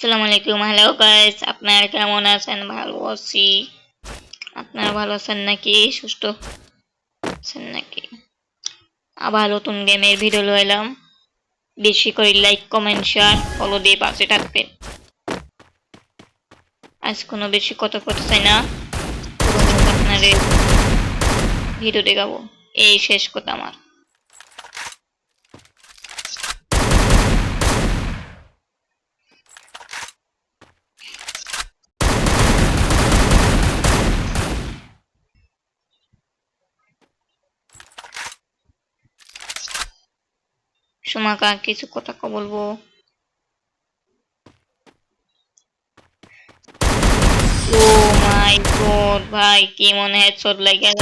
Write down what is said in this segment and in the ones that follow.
আসসালামু আলাইকুম, hello guys, আপনারা কেমন আছেন? ভালো আছি। আপনারা ভালো আছেন নাকি? সুস্থ আছেন নাকি? আবার নতুন গেমের ভিডিও লয়ে এলাম। বেশি করে লাইক, কমেন্ট, শেয়ার, ফলো দিয়ে পাশে থাকবেন। আজ কোনো বেশি কথা করতে চাই না, আপনাদের ভিডিও দেখাবো। এই শেষ কথা আমার। সুমাকা কিছু কথা বলবো। ও মাই গড ভাই, কি মনে হেডশট লাগে গেল।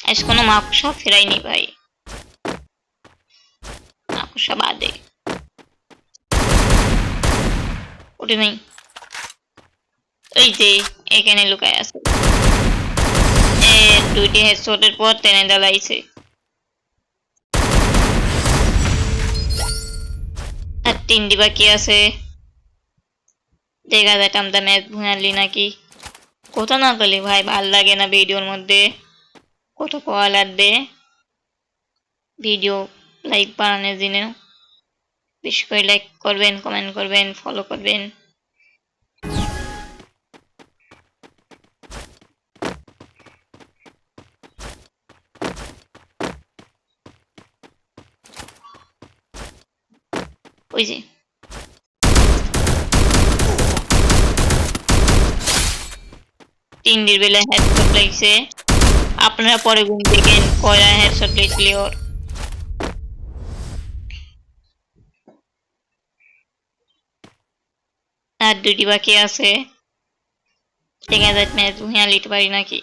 আজ কোনো মাকসা ফেরাইনি ভাই, মাকসা বাদে ওঠে নাই। এই যে এখানে লুকায় আছে, দুইটি হেডশটের পর টেনে ডালাইছে। আর তিনটি বাকি আছে। দেখা যায় টামটা ম্যাচ ভুনালি নাকি। কথা না করলে ভাই ভাল লাগে না ভিডিওর মধ্যে। কত কোয়া লাগবে ভিডিও লাইক বাড়ানোর জন্য। বেশি করে লাইক করবেন, কমেন্ট করবেন, ফলো করবেন। ওই যে তিনটির বেলা হেডশট লাগছে। আপনারা পরে ঘুম থেকে কয়টা হেডশট লাগছিল ওর। আর দুটি বাকি আছে। দেখা যায় ম্যাচ ভুঁইয়া লিতে পারি নাকি।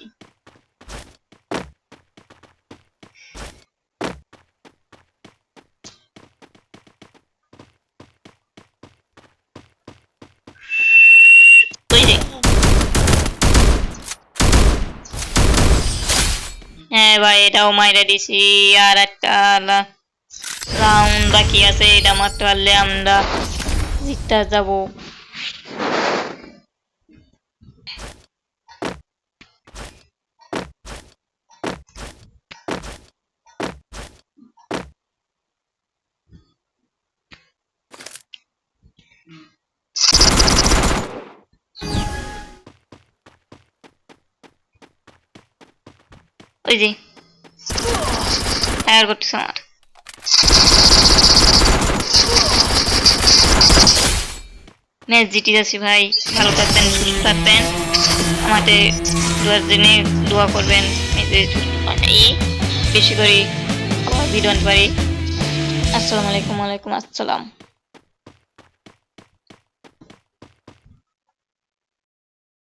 ওই যে হ্যাঁ ভাই, এটাও মাইরা দিছি। আর একটা রাউন্ড বাকি আছে, এটা মাত্র পারলে আমরা জিততে যাবো। ওই যে ফায়ার করতেছে আমার। ম্যাচ জিতে যাচ্ছি ভাই, ভালো থাকবেন, সুস্থ থাকবেন। আমাদের দুয়ার দিনে দোয়া করবেন, বেশি করে ভিডিও আনতে পারি। আসসালামু আলাইকুম, ওয়ালাইকুম আসসালাম।